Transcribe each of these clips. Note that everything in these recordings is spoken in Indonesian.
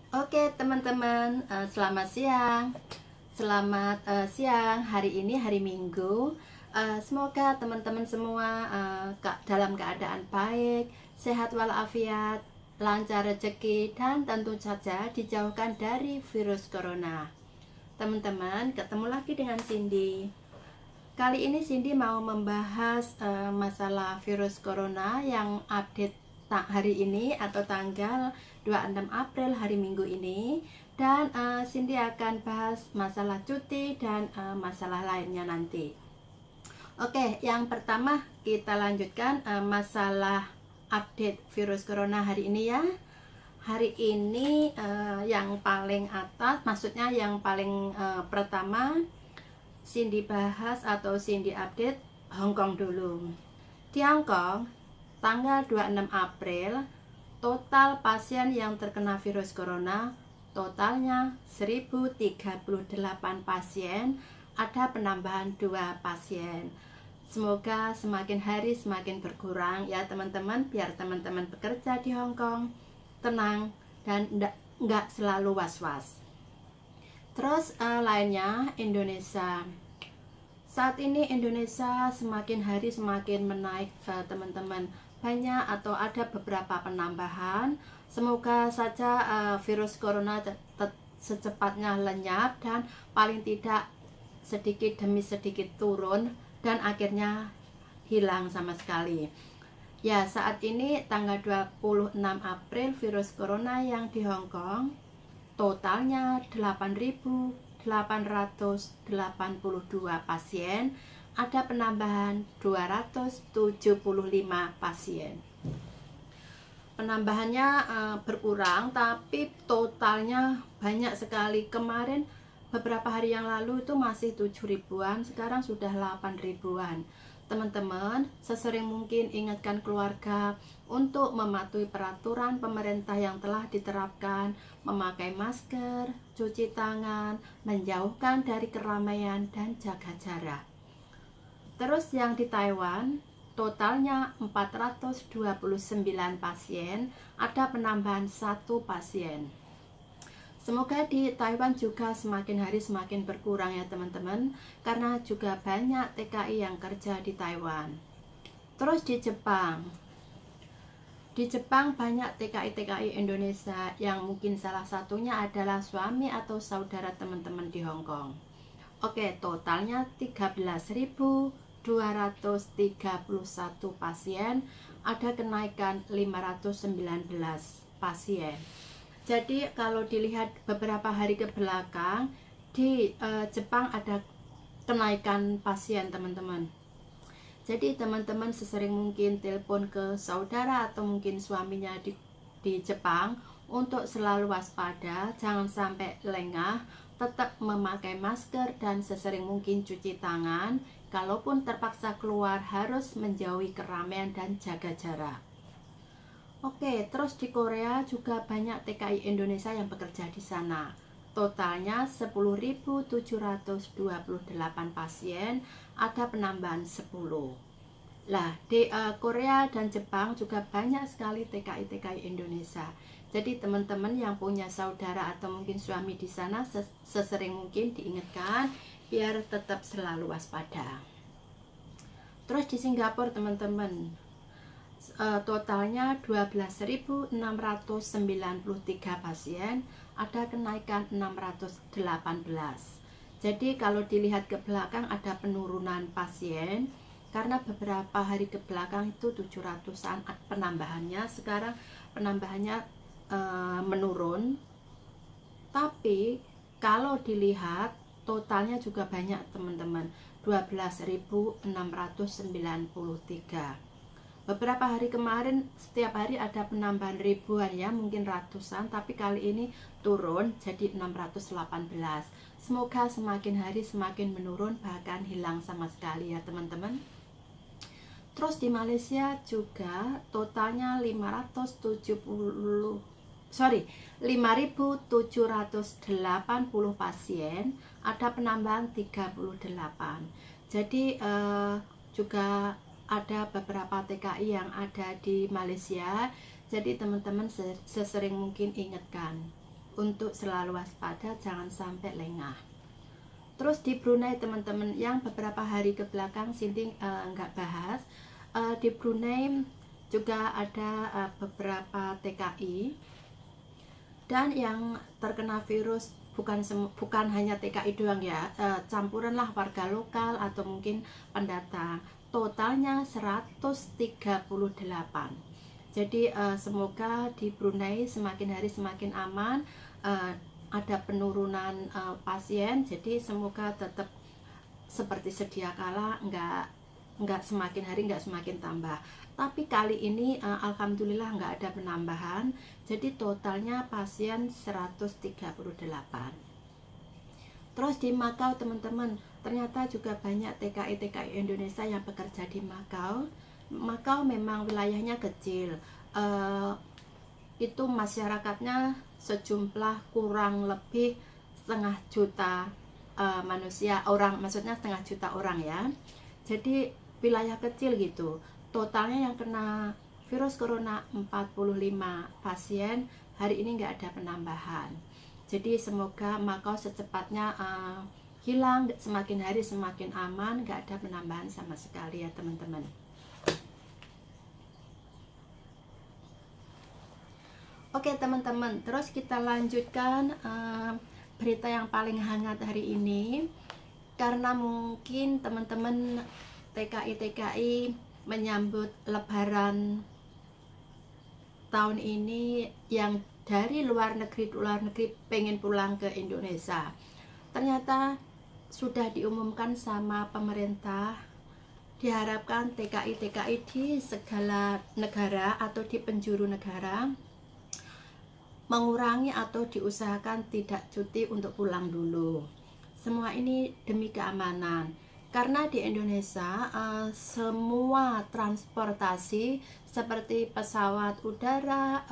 Oke teman-teman, selamat siang. Selamat siang. Hari ini hari Minggu. Semoga teman-teman semua dalam keadaan baik, sehat walafiat, lancar rezeki, dan tentu saja dijauhkan dari virus corona. Teman-teman, ketemu lagi dengan Cindy. Kali ini Cindy mau membahas masalah virus corona yang update hari ini atau tanggal 26 April hari Minggu ini. Dan Cindy akan bahas masalah cuti dan masalah lainnya nanti. Oke, yang pertama kita lanjutkan masalah update virus corona hari ini ya. Hari ini yang paling atas, maksudnya yang paling pertama Cindy bahas atau Cindy update Hong Kong dulu. Di Hong Kong, tanggal 26 April, total pasien yang terkena virus corona totalnya 1038 pasien, ada penambahan 2 pasien. Semoga semakin hari semakin berkurang ya teman-teman, biar teman-teman bekerja di Hong Kong tenang dan nggak selalu was-was. Terus lainnya Indonesia. Saat ini Indonesia semakin hari semakin menaik teman-teman. Banyak atau ada beberapa penambahan. Semoga saja virus corona secepatnya lenyap dan paling tidak sedikit demi sedikit turun dan akhirnya hilang sama sekali. Ya, saat ini tanggal 26 April virus corona yang di Hong Kong totalnya 8.882 pasien, ada penambahan 275 pasien. Penambahannya berkurang, tapi totalnya banyak sekali. Kemarin beberapa hari yang lalu itu masih 7 ribuan, sekarang sudah 8 ribuan. Teman-teman, sesering mungkin ingatkan keluarga untuk mematuhi peraturan pemerintah yang telah diterapkan, memakai masker, cuci tangan, menjauhkan dari keramaian, dan jaga jarak. Terus yang di Taiwan, totalnya 429 pasien, ada penambahan 1 pasien. Semoga di Taiwan juga semakin hari semakin berkurang ya teman-teman, karena juga banyak TKI yang kerja di Taiwan. Terus di Jepang banyak TKI Indonesia yang mungkin salah satunya adalah suami atau saudara teman-teman di Hong Kong. Oke, totalnya 13.231 pasien, ada kenaikan 519 pasien. Jadi kalau dilihat beberapa hari ke belakang di Jepang ada kenaikan pasien teman-teman. Jadi teman-teman sesering mungkin telepon ke saudara atau mungkin suaminya di Jepang untuk selalu waspada, jangan sampai lengah, tetap memakai masker dan sesering mungkin cuci tangan. Kalaupun terpaksa keluar harus menjauhi keramaian dan jaga jarak. Oke, terus di Korea juga banyak TKI Indonesia yang bekerja di sana. Totalnya 10.728 pasien, ada penambahan 10. Lah, di Korea dan Jepang juga banyak sekali TKI Indonesia. Jadi teman-teman yang punya saudara atau mungkin suami di sana sesering mungkin diingatkan biar tetap selalu waspada. Terus di Singapura teman-teman, totalnya 12.693 pasien, ada kenaikan 618. Jadi kalau dilihat ke belakang ada penurunan pasien, karena beberapa hari ke belakang itu 700-an penambahannya, sekarang penambahannya menurun. Tapi kalau dilihat totalnya juga banyak teman-teman, 12.693. Beberapa hari kemarin setiap hari ada penambahan ribuan ya, mungkin ratusan, tapi kali ini turun jadi 618. Semoga semakin hari semakin menurun, bahkan hilang sama sekali ya teman-teman. Terus di Malaysia juga totalnya 5.780 pasien, ada penambahan 38. Jadi juga ada beberapa TKI yang ada di Malaysia. Jadi teman-teman sesering mungkin ingatkan. untuk selalu waspada, jangan sampai lengah. Terus di Brunei teman-teman, yang beberapa hari ke belakang Cindy nggak bahas, di Brunei juga ada beberapa TKI, dan yang terkena virus bukan hanya TKI doang ya, campuran lah warga lokal atau mungkin pendatang. Totalnya 138. Jadi semoga di Brunei semakin hari semakin aman, ada penurunan pasien. Jadi semoga tetap seperti sedia kala, nggak semakin hari nggak semakin tambah. Tapi kali ini alhamdulillah nggak ada penambahan. Jadi totalnya pasien 138. Terus di Makau teman-teman, ternyata juga banyak TKI Indonesia yang bekerja di Makau. Makau memang wilayahnya kecil, itu masyarakatnya sejumlah kurang lebih 1,5 juta manusia, maksudnya 1,5 juta orang ya. Jadi wilayah kecil gitu. Totalnya yang kena virus corona 45 pasien, hari ini nggak ada penambahan. Jadi semoga Makau secepatnya hilang, semakin hari semakin aman, nggak ada penambahan sama sekali ya teman-teman. Oke teman-teman, terus kita lanjutkan berita yang paling hangat hari ini. Karena mungkin teman-teman TKI menyambut Lebaran tahun ini yang dari luar negeri pengen pulang ke Indonesia. Ternyata sudah diumumkan sama pemerintah, diharapkan TKI di segala negara atau di penjuru negara mengurangi atau diusahakan tidak cuti untuk pulang dulu. Semua ini demi keamanan, karena di Indonesia semua transportasi seperti pesawat udara,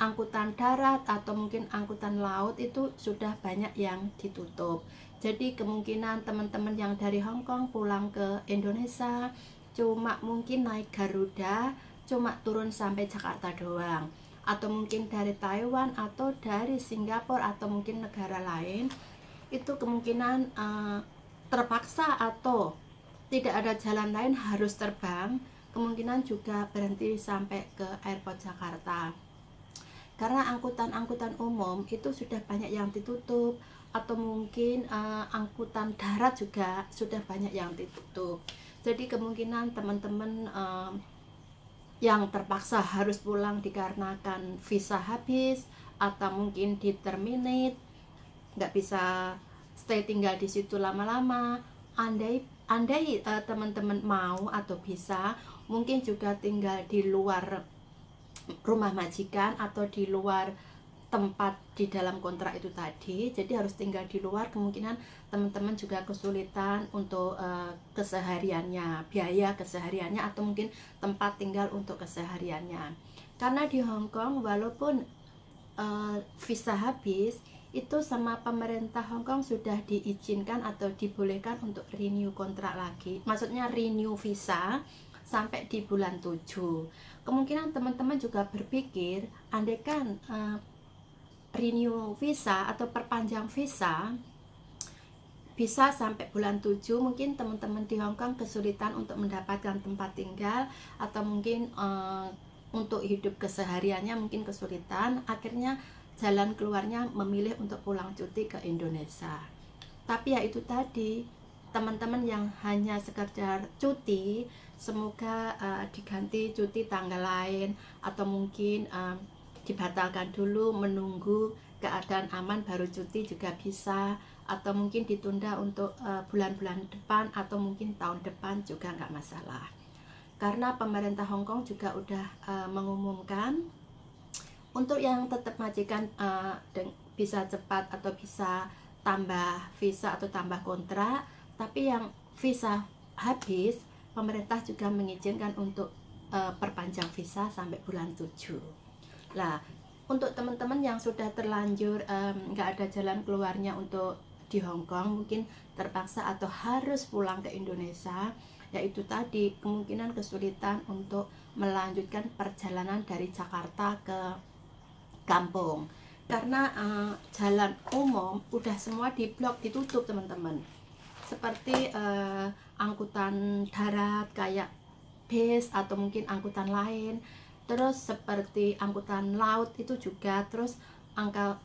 angkutan darat atau mungkin angkutan laut itu sudah banyak yang ditutup. Jadi kemungkinan teman-teman yang dari Hong Kong pulang ke Indonesia cuma mungkin naik Garuda, cuma turun sampai Jakarta doang, atau mungkin dari Taiwan atau dari Singapura atau mungkin negara lain, itu kemungkinan terpaksa atau tidak ada jalan lain harus terbang, kemungkinan juga berhenti sampai ke airport Jakarta. Karena angkutan-angkutan umum itu sudah banyak yang ditutup, atau mungkin angkutan darat juga sudah banyak yang ditutup. Jadi kemungkinan teman-teman yang terpaksa harus pulang dikarenakan visa habis atau mungkin di terminate, nggak bisa stay tinggal di situ lama-lama. Andai teman-teman mau atau bisa, mungkin juga tinggal di luar rumah majikan atau di luar tempat di dalam kontrak itu tadi, jadi harus tinggal di luar. Kemungkinan teman-teman juga kesulitan untuk kesehariannya, biaya kesehariannya, atau mungkin tempat tinggal untuk kesehariannya. Karena di Hong Kong walaupun visa habis, itu sama pemerintah Hong Kong sudah diizinkan atau dibolehkan untuk renew kontrak lagi, maksudnya renew visa sampai di bulan 7. Kemungkinan teman-teman juga berpikir, andaikan renew visa atau perpanjang visa bisa sampai bulan 7, mungkin teman-teman di Hong Kong kesulitan untuk mendapatkan tempat tinggal atau mungkin untuk hidup kesehariannya mungkin kesulitan. Akhirnya jalan keluarnya memilih untuk pulang cuti ke Indonesia. Tapi ya itu tadi, teman-teman yang hanya sekedar cuti, semoga diganti cuti tanggal lain, atau mungkin dibatalkan dulu menunggu keadaan aman baru cuti juga bisa, atau mungkin ditunda untuk bulan-bulan depan atau mungkin tahun depan juga nggak masalah. Karena pemerintah Hong Kong juga udah mengumumkan untuk yang tetap majikan bisa cepat atau bisa tambah visa atau tambah kontrak, tapi yang visa habis pemerintah juga mengizinkan untuk perpanjang visa sampai bulan 7. Lah, untuk teman-teman yang sudah terlanjur nggak ada jalan keluarnya untuk di Hong Kong, mungkin terpaksa atau harus pulang ke Indonesia, yaitu tadi kemungkinan kesulitan untuk melanjutkan perjalanan dari Jakarta ke kampung. karena jalan umum udah semua diblok, ditutup teman-teman. Seperti angkutan darat kayak bis atau mungkin angkutan lain, terus seperti angkutan laut itu juga, terus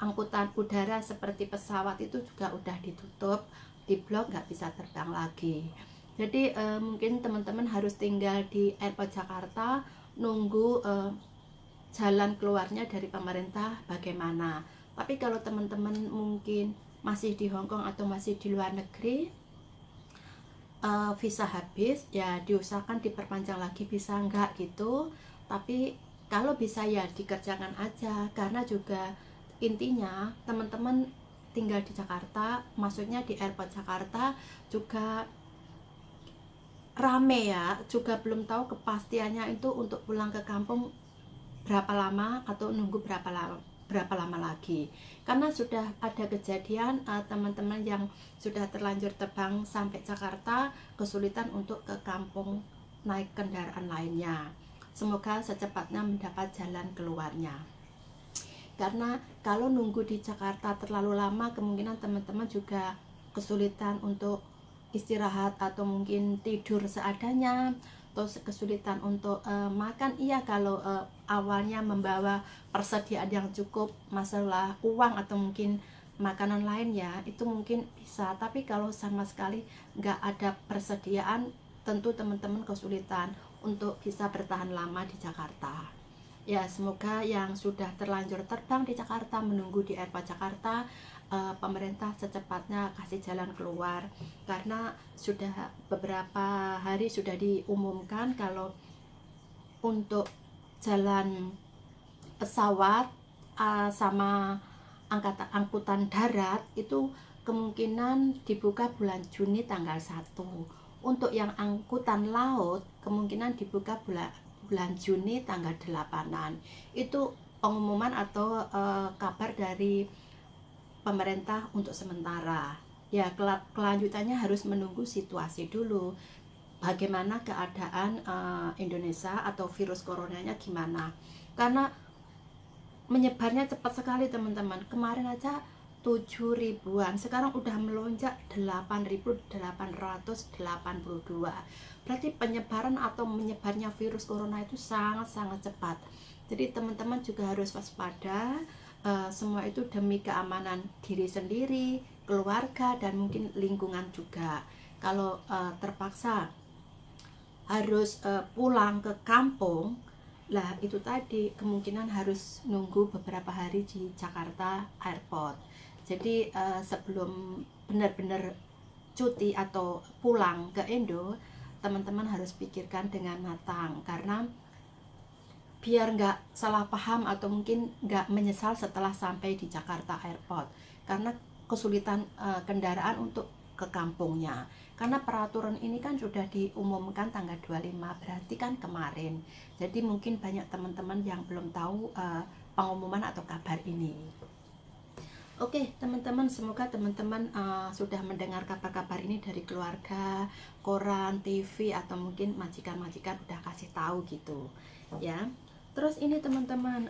angkutan udara seperti pesawat itu juga udah ditutup, diblok, nggak bisa terbang lagi. Jadi mungkin teman-teman harus tinggal di Airport Jakarta nunggu jalan keluarnya dari pemerintah bagaimana. Tapi kalau teman-teman mungkin masih di Hongkong atau masih di luar negeri, visa habis ya diusahakan diperpanjang lagi, bisa enggak gitu. Tapi kalau bisa ya dikerjakan aja, karena juga intinya teman-teman tinggal di Jakarta, maksudnya di Airport Jakarta juga rame ya, juga belum tahu kepastiannya itu untuk pulang ke kampung berapa lama atau nunggu berapa lama lagi. Karena sudah ada kejadian teman-teman yang sudah terlanjur terbang sampai Jakarta kesulitan untuk ke kampung naik kendaraan lainnya. Semoga secepatnya mendapat jalan keluarnya. Karena kalau nunggu di Jakarta terlalu lama, kemungkinan teman-teman juga kesulitan untuk istirahat atau mungkin tidur seadanya, terus kesulitan untuk makan. Iya, kalau awalnya membawa persediaan yang cukup, masalah uang atau mungkin makanan lain ya itu mungkin bisa. Tapi kalau sama sekali nggak ada persediaan, tentu teman-teman kesulitan untuk bisa bertahan lama di Jakarta. Ya, semoga yang sudah terlanjur terbang di Jakarta, menunggu di Airport Jakarta, pemerintah secepatnya kasih jalan keluar. Karena sudah beberapa hari sudah diumumkan kalau untuk jalan pesawat sama angkutan darat itu kemungkinan dibuka bulan Juni tanggal 1. Untuk yang angkutan laut kemungkinan dibuka bulan Juni tanggal 8-an. Itu pengumuman atau kabar dari pemerintah untuk sementara. Ya, kelanjutannya harus menunggu situasi dulu. Bagaimana keadaan Indonesia atau virus coronanya gimana. Karena menyebarnya cepat sekali teman-teman. Kemarin aja 7 ribuan, sekarang udah melonjak 8.882. Berarti penyebaran atau menyebarnya virus corona itu sangat-sangat cepat. Jadi teman-teman juga harus waspada. Semua itu demi keamanan diri sendiri, keluarga, dan mungkin lingkungan juga. Kalau terpaksa harus pulang ke kampung, lah itu tadi kemungkinan harus nunggu beberapa hari di Jakarta Airport. Jadi sebelum benar-benar cuti atau pulang ke Indo, teman-teman harus pikirkan dengan matang, karena biar nggak salah paham atau mungkin nggak menyesal setelah sampai di Jakarta Airport, karena kesulitan kendaraan untuk ke kampungnya. Karena peraturan ini kan sudah diumumkan tanggal 25, berarti kan kemarin. Jadi mungkin banyak teman-teman yang belum tahu pengumuman atau kabar ini. Oke teman-teman, semoga teman-teman sudah mendengar kabar-kabar ini dari keluarga, koran, TV, atau mungkin majikan-majikan udah kasih tahu gitu ya. Terus ini teman-teman,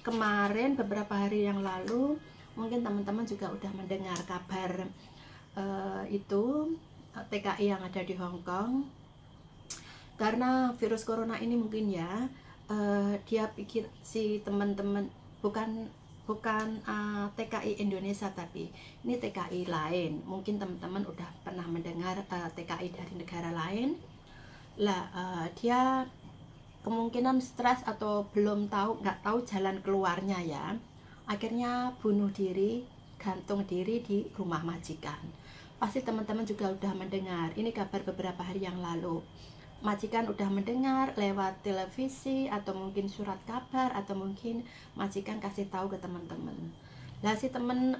kemarin beberapa hari yang lalu mungkin teman-teman juga udah mendengar kabar itu TKI yang ada di Hong Kong. Karena virus corona ini mungkin ya dia pikir si teman-teman bukan TKI Indonesia, tapi ini TKI lain. Mungkin teman-teman udah pernah mendengar TKI dari negara lain lah. Dia kemungkinan stres atau belum tahu, nggak tahu jalan keluarnya ya, akhirnya bunuh diri, gantung diri di rumah majikan. Pasti teman-teman juga udah mendengar ini kabar beberapa hari yang lalu. Majikan udah mendengar lewat televisi atau mungkin surat kabar, atau mungkin majikan kasih tahu ke teman-teman. Lah si temen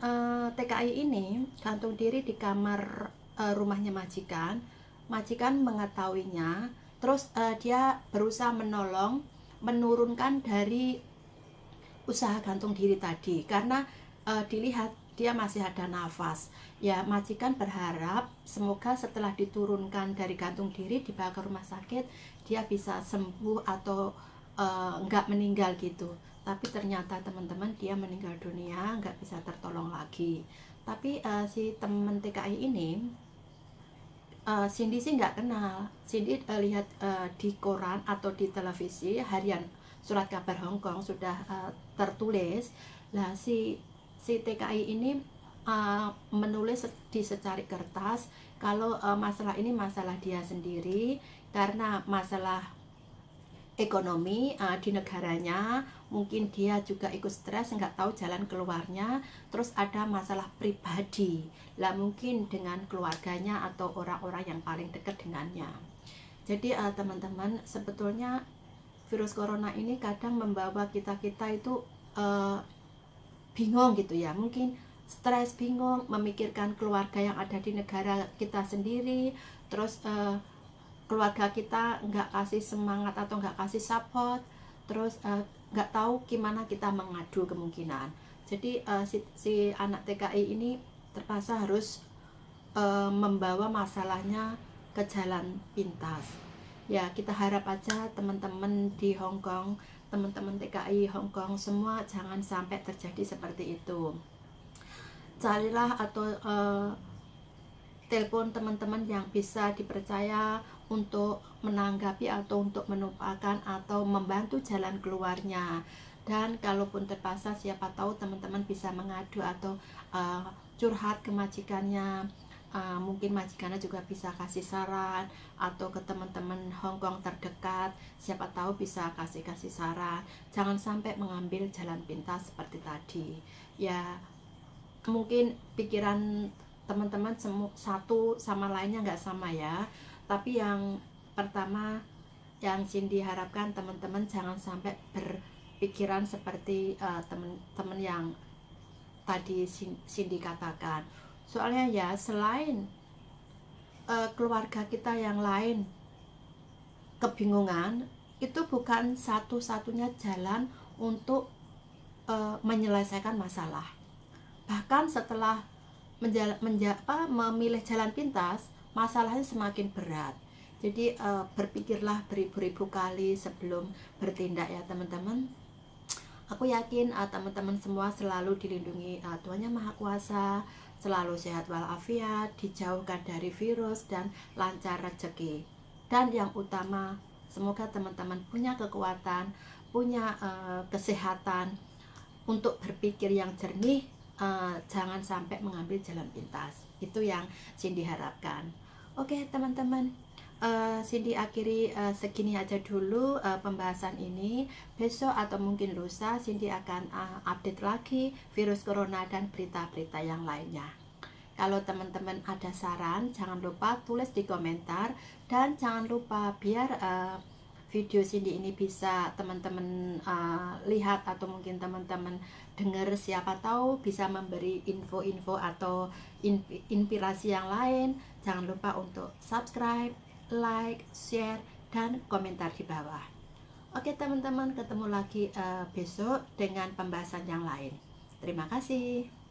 TKI ini gantung diri di kamar rumahnya majikan. Majikan mengetahuinya, terus dia berusaha menolong, menurunkan dari usaha gantung diri tadi, karena dilihat dia masih ada nafas. Ya, majikan berharap semoga setelah diturunkan dari gantung diri dibawa ke rumah sakit dia bisa sembuh atau enggak meninggal gitu. tapi ternyata teman-teman dia meninggal dunia, nggak bisa tertolong lagi. Tapi si teman TKI ini, Cindy sih nggak kenal. Cindy lihat di koran atau di televisi harian Surat Kabar Hong Kong sudah tertulis lah, si TKI ini menulis di secari kertas kalau masalah ini masalah dia sendiri, karena masalah ekonomi di negaranya, mungkin dia juga ikut stres, nggak tahu jalan keluarnya, terus ada masalah pribadi lah, mungkin dengan keluarganya atau orang-orang yang paling dekat dengannya. Jadi teman-teman, sebetulnya virus corona ini kadang membawa kita itu bingung gitu ya, mungkin stres, bingung memikirkan keluarga yang ada di negara kita sendiri, terus keluarga kita nggak kasih semangat atau nggak kasih support, terus nggak tahu gimana kita mengadu kemungkinan. Jadi si anak TKI ini terpaksa harus membawa masalahnya ke jalan pintas. Ya, kita harap aja teman-teman di Hong Kong, teman-teman TKI Hong Kong semua jangan sampai terjadi seperti itu. Carilah atau telepon teman-teman yang bisa dipercaya untuk menanggapi atau untuk menumpahkan atau membantu jalan keluarnya. Dan kalaupun terpaksa, siapa tahu teman-teman bisa mengadu atau curhat ke majikannya. Mungkin majikannya juga bisa kasih saran, atau ke teman-teman Hong Kong terdekat, siapa tahu bisa kasih saran. Jangan sampai mengambil jalan pintas seperti tadi ya. Mungkin pikiran teman-teman satu sama lainnya nggak sama ya, tapi yang pertama yang Cindy harapkan, teman-teman jangan sampai berpikiran seperti teman-teman yang tadi Cindy katakan. Soalnya ya, selain keluarga kita yang lain kebingungan, itu bukan satu-satunya jalan untuk menyelesaikan masalah. Bahkan setelah memilih jalan pintas, masalahnya semakin berat. Jadi berpikirlah beribu-ribu kali sebelum bertindak ya teman-teman. Aku yakin teman-teman semua selalu dilindungi Tuhan Yang Maha Kuasa, selalu sehat walafiat, dijauhkan dari virus, dan lancar rezeki. Dan yang utama, semoga teman-teman punya kekuatan, punya kesehatan untuk berpikir yang jernih. Jangan sampai mengambil jalan pintas. Itu yang Cindy harapkan. Oke teman-teman, Cindy akhiri segini aja dulu pembahasan ini. Besok atau mungkin lusa Cindy akan update lagi virus corona dan berita-berita yang lainnya. Kalau teman-teman ada saran, jangan lupa tulis di komentar. Dan jangan lupa, biar video Cindy ini bisa teman-teman lihat atau mungkin teman-teman dengar, siapa tahu bisa memberi info-info atau inspirasi yang lain. Jangan lupa untuk subscribe, like, share, dan komentar di bawah. Oke teman-teman, ketemu lagi besok dengan pembahasan yang lain. Terima kasih.